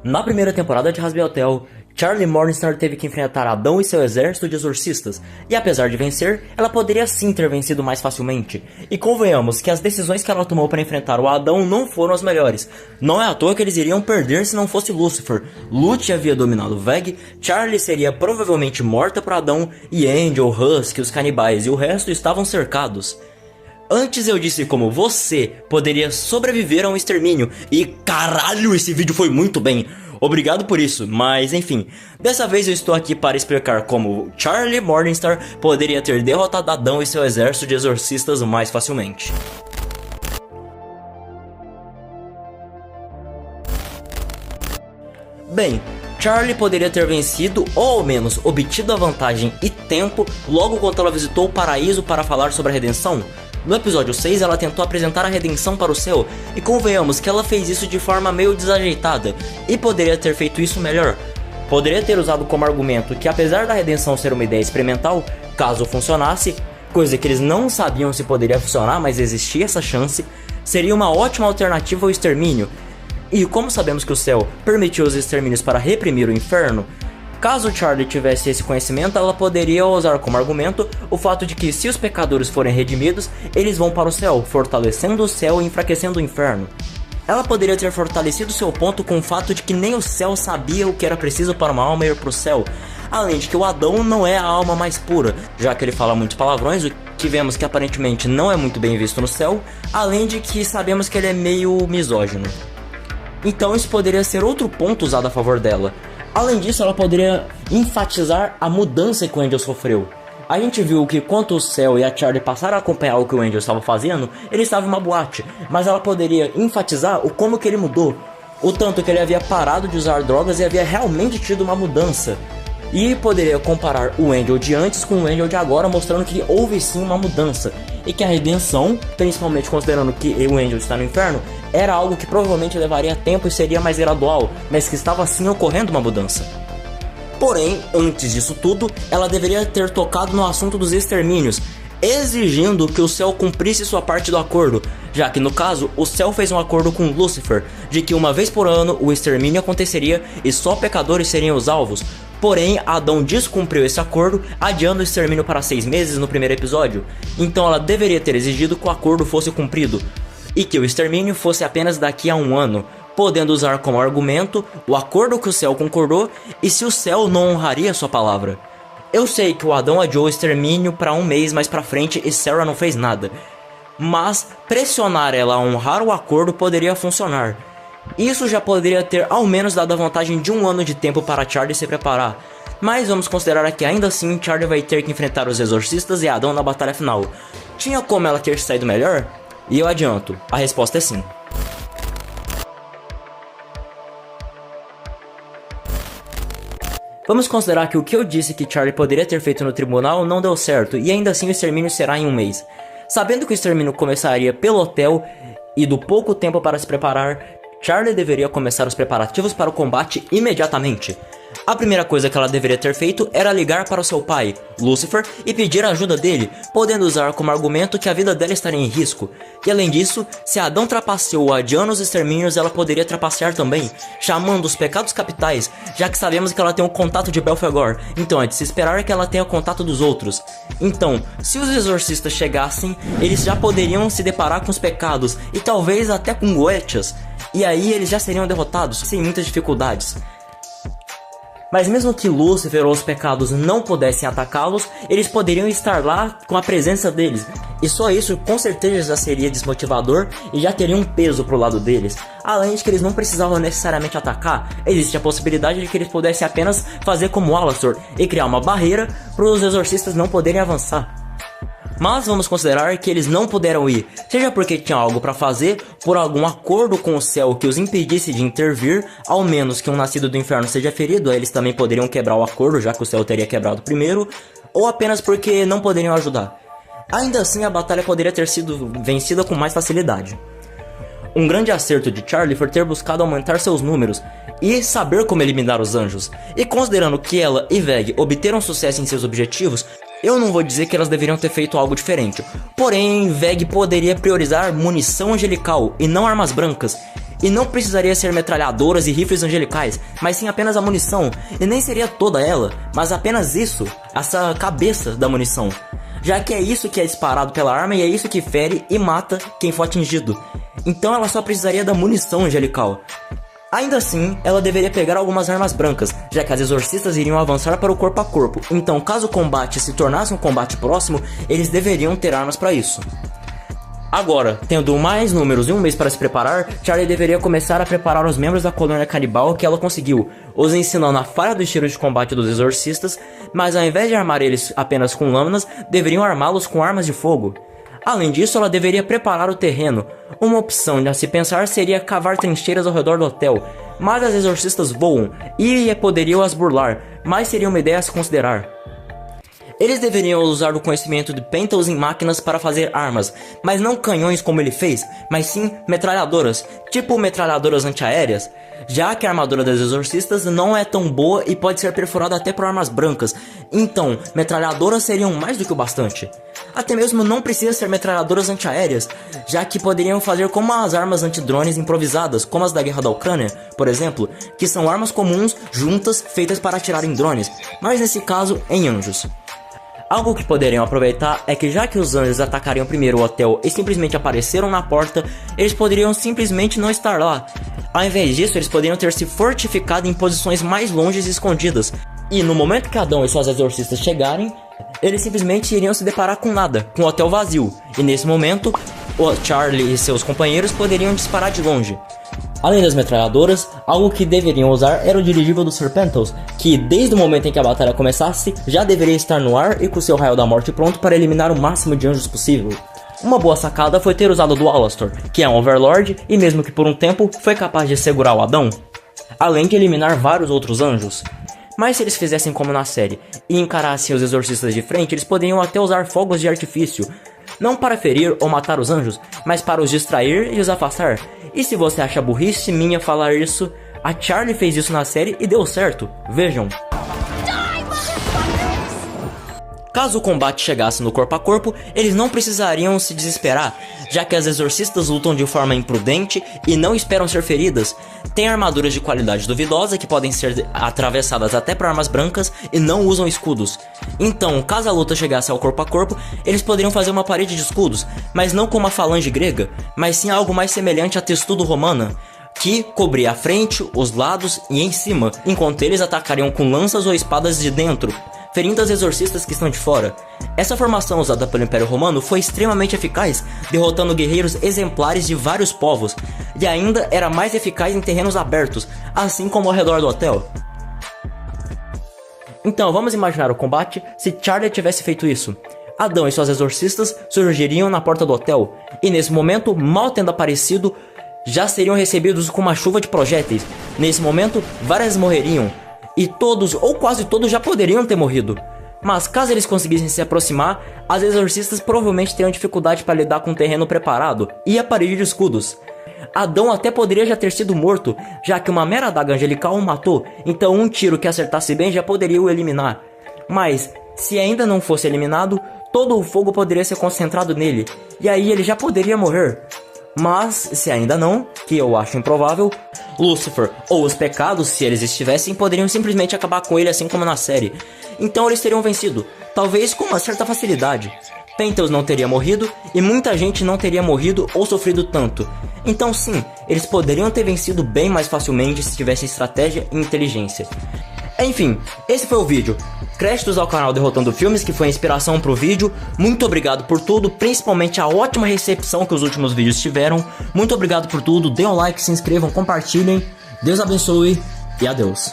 Na primeira temporada de Hazbin Hotel, Charlie Morningstar teve que enfrentar Adão e seu exército de exorcistas, e apesar de vencer, ela poderia sim ter vencido mais facilmente. E convenhamos que as decisões que ela tomou para enfrentar o Adão não foram as melhores. Não é à toa que eles iriam perder se não fosse Lucifer. Lute havia dominado Veg, Charlie seria provavelmente morta por Adão, e Angel, Husky, os canibais e o resto estavam cercados. Antes eu disse como você poderia sobreviver a um extermínio, e caralho, esse vídeo foi muito bem. Obrigado por isso, mas enfim, dessa vez eu estou aqui para explicar como Charlie Morningstar poderia ter derrotado Adão e seu exército de exorcistas mais facilmente. Bem, Charlie poderia ter vencido, ou ao menos obtido a vantagem e tempo logo quando ela visitou o paraíso para falar sobre a redenção. No episódio 6 ela tentou apresentar a redenção para o céu, e convenhamos que ela fez isso de forma meio desajeitada, e poderia ter feito isso melhor. Poderia ter usado como argumento que apesar da redenção ser uma ideia experimental, caso funcionasse, coisa que eles não sabiam se poderia funcionar, mas existia essa chance, seria uma ótima alternativa ao extermínio. E como sabemos que o céu permitiu os extermínios para reprimir o inferno, caso Charlie tivesse esse conhecimento, ela poderia usar como argumento o fato de que se os pecadores forem redimidos, eles vão para o céu, fortalecendo o céu e enfraquecendo o inferno. Ela poderia ter fortalecido seu ponto com o fato de que nem o céu sabia o que era preciso para uma alma ir para o céu, além de que o Adão não é a alma mais pura, já que ele fala muitos palavrões, o que vemos que aparentemente não é muito bem visto no céu, além de que sabemos que ele é meio misógino. Então isso poderia ser outro ponto usado a favor dela. Além disso, ela poderia enfatizar a mudança que o Angel sofreu. A gente viu que quando o Cell e a Charlie passaram a acompanhar o que o Angel estava fazendo, ele estava em uma boate, mas ela poderia enfatizar o como que ele mudou, o tanto que ele havia parado de usar drogas e havia realmente tido uma mudança. E poderia comparar o Angel de antes com o Angel de agora, mostrando que houve sim uma mudança, e que a redenção, principalmente considerando que o Angel está no inferno, era algo que provavelmente levaria tempo e seria mais gradual, mas que estava sim ocorrendo uma mudança. Porém, antes disso tudo, ela deveria ter tocado no assunto dos extermínios, exigindo que o céu cumprisse sua parte do acordo, já que no caso, o céu fez um acordo com Lucifer, de que uma vez por ano o extermínio aconteceria e só pecadores seriam os alvos. Porém, Adão descumpriu esse acordo, adiando o extermínio para 6 meses no primeiro episódio. Então ela deveria ter exigido que o acordo fosse cumprido, e que o extermínio fosse apenas daqui a 1 ano, podendo usar como argumento o acordo que o céu concordou e se o céu não honraria sua palavra. Eu sei que o Adão adiou o extermínio para 1 mês mais pra frente e Sarah não fez nada, mas pressionar ela a honrar o acordo poderia funcionar. Isso já poderia ter ao menos dado a vantagem de 1 ano de tempo para Charlie se preparar. Mas vamos considerar que ainda assim Charlie vai ter que enfrentar os exorcistas e Adão na batalha final. Tinha como ela ter saído melhor? E eu adianto, a resposta é sim. Vamos considerar que o que eu disse que Charlie poderia ter feito no tribunal não deu certo, e ainda assim o extermínio será em 1 mês. Sabendo que o extermínio começaria pelo hotel e do pouco tempo para se preparar, Charlie deveria começar os preparativos para o combate imediatamente. A primeira coisa que ela deveria ter feito era ligar para o seu pai, Lucifer, e pedir a ajuda dele, podendo usar como argumento que a vida dela estaria em risco. E além disso, se Adão trapaceou adiando os extermínios, ela poderia trapacear também, chamando os pecados capitais, já que sabemos que ela tem o contato de Belphegor, então é de se esperar que ela tenha o contato dos outros. Então, se os exorcistas chegassem, eles já poderiam se deparar com os pecados, e talvez até com Goetias, e aí eles já seriam derrotados, sem muitas dificuldades. Mas mesmo que Lúcifer ou os pecados não pudessem atacá-los, eles poderiam estar lá com a presença deles. E só isso com certeza já seria desmotivador e já teria um peso pro lado deles. Além de que eles não precisavam necessariamente atacar, existe a possibilidade de que eles pudessem apenas fazer como Alastor e criar uma barreira para os exorcistas não poderem avançar. Mas vamos considerar que eles não puderam ir, seja porque tinham algo para fazer, por algum acordo com o céu que os impedisse de intervir, ao menos que um nascido do inferno seja ferido, eles também poderiam quebrar o acordo, já que o céu teria quebrado primeiro, ou apenas porque não poderiam ajudar. Ainda assim, a batalha poderia ter sido vencida com mais facilidade. Um grande acerto de Charlie foi ter buscado aumentar seus números e saber como eliminar os anjos. E considerando que ela e Veg obteram sucesso em seus objetivos, Eu não vou dizer que elas deveriam ter feito algo diferente, porém Veg poderia priorizar munição angelical e não armas brancas. E não precisaria ser metralhadoras e rifles angelicais, mas sim apenas a munição, e nem seria toda ela, mas apenas isso, essa cabeça da munição. Já que é isso que é disparado pela arma e é isso que fere e mata quem for atingido. Então ela só precisaria da munição angelical. Ainda assim, ela deveria pegar algumas armas brancas, já que as exorcistas iriam avançar para o corpo a corpo. Então caso o combate se tornasse um combate próximo, eles deveriam ter armas para isso. Agora, tendo mais números e um mês para se preparar, Charlie deveria começar a preparar os membros da colônia canibal que ela conseguiu, os ensinando a falha do estilo de combate dos exorcistas, mas ao invés de armar eles apenas com lâminas, deveriam armá-los com armas de fogo. Além disso, ela deveria preparar o terreno. Uma opção a se pensar seria cavar trincheiras ao redor do hotel, mas as exorcistas voam e poderiam as burlar, mas seria uma ideia a se considerar. Eles deveriam usar o conhecimento de Penteus em máquinas para fazer armas, mas não canhões como ele fez, mas sim metralhadoras, tipo metralhadoras antiaéreas, já que a armadura das exorcistas não é tão boa e pode ser perfurada até por armas brancas, então metralhadoras seriam mais do que o bastante. Até mesmo não precisa ser metralhadoras antiaéreas, já que poderiam fazer como as armas antidrones improvisadas, como as da guerra da Ucrânia, por exemplo, que são armas comuns juntas feitas para atirar em drones, mas nesse caso em anjos. Algo que poderiam aproveitar é que já que os anjos atacariam primeiro o hotel e simplesmente apareceram na porta, eles poderiam simplesmente não estar lá. Ao invés disso, eles poderiam ter se fortificado em posições mais longes e escondidas. E no momento que Adão e suas exorcistas chegarem, eles simplesmente iriam se deparar com nada, com o hotel vazio. E nesse momento, o Charlie e seus companheiros poderiam disparar de longe. Além das metralhadoras, algo que deveriam usar era o dirigível do Sr. Penteus, que desde o momento em que a batalha começasse, já deveria estar no ar e com seu raio da morte pronto para eliminar o máximo de anjos possível. Uma boa sacada foi ter usado o do Alastor, que é um Overlord e mesmo que por um tempo foi capaz de segurar o Adão, além de eliminar vários outros anjos. Mas se eles fizessem como na série e encarassem os exorcistas de frente, eles poderiam até usar fogos de artifício, não para ferir ou matar os anjos, mas para os distrair e os afastar. E se você acha burrice minha falar isso, a Charlie fez isso na série e deu certo, vejam. Caso o combate chegasse no corpo a corpo, eles não precisariam se desesperar, já que as exorcistas lutam de forma imprudente e não esperam ser feridas. Tem armaduras de qualidade duvidosa que podem ser atravessadas até por armas brancas e não usam escudos. Então, caso a luta chegasse ao corpo a corpo, eles poderiam fazer uma parede de escudos, mas não com uma falange grega, mas sim algo mais semelhante à testudo romana, que cobria a frente, os lados e em cima, enquanto eles atacariam com lanças ou espadas de dentro, ferindo as exorcistas que estão de fora. Essa formação usada pelo Império Romano foi extremamente eficaz, derrotando guerreiros exemplares de vários povos, e ainda era mais eficaz em terrenos abertos, assim como ao redor do hotel. Então vamos imaginar o combate se Charlie tivesse feito isso. Adão e suas exorcistas surgiriam na porta do hotel, e nesse momento, mal tendo aparecido, já seriam recebidos com uma chuva de projéteis. Nesse momento, várias morreriam, e todos ou quase todos já poderiam ter morrido. Mas caso eles conseguissem se aproximar, as exorcistas provavelmente teriam dificuldade para lidar com o terreno preparado e a parede de escudos. Adão até poderia já ter sido morto, já que uma mera adaga angelical o matou, então um tiro que acertasse bem já poderia o eliminar. Mas, se ainda não fosse eliminado, todo o fogo poderia ser concentrado nele, e aí ele já poderia morrer. Mas, se ainda não, que eu acho improvável, Lúcifer ou os pecados, se eles estivessem, poderiam simplesmente acabar com ele assim como na série. Então eles teriam vencido, talvez com uma certa facilidade. Penteus não teria morrido e muita gente não teria morrido ou sofrido tanto. Então sim, eles poderiam ter vencido bem mais facilmente se tivessem estratégia e inteligência. Enfim, esse foi o vídeo. Créditos ao canal Derrotando Filmes, que foi a inspiração pro vídeo. Muito obrigado por tudo, principalmente a ótima recepção que os últimos vídeos tiveram. Muito obrigado por tudo, dê um like, se inscrevam, compartilhem. Deus abençoe e adeus.